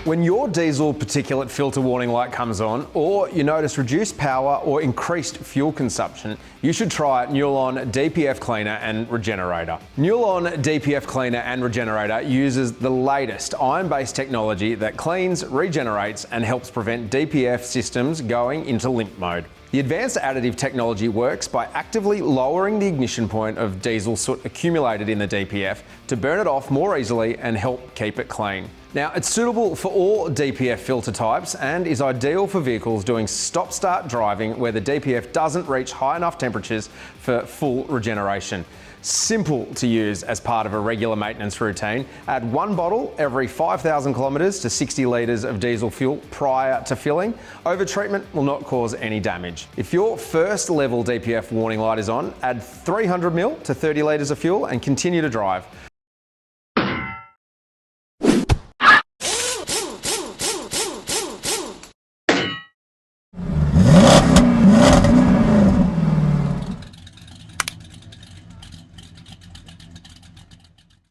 When your diesel particulate filter warning light comes on, or you notice reduced power or increased fuel consumption, you should try Nulon DPF Cleaner and Regenerator. Nulon DPF Cleaner and Regenerator uses the latest iron-based technology that cleans, regenerates, and helps prevent DPF systems going into limp mode. The advanced additive technology works by actively lowering the ignition point of diesel soot accumulated in the DPF to burn it off more easily and help keep it clean. Now, it's suitable for all DPF filter types and is ideal for vehicles doing stop-start driving where the DPF doesn't reach high enough temperatures for full regeneration. Simple to use as part of a regular maintenance routine. Add 1 bottle every 5,000 kilometres to 60 litres of diesel fuel prior to filling. Over-treatment will not cause any damage. If your first level DPF warning light is on, add 300 ml to 30 litres of fuel and continue to drive.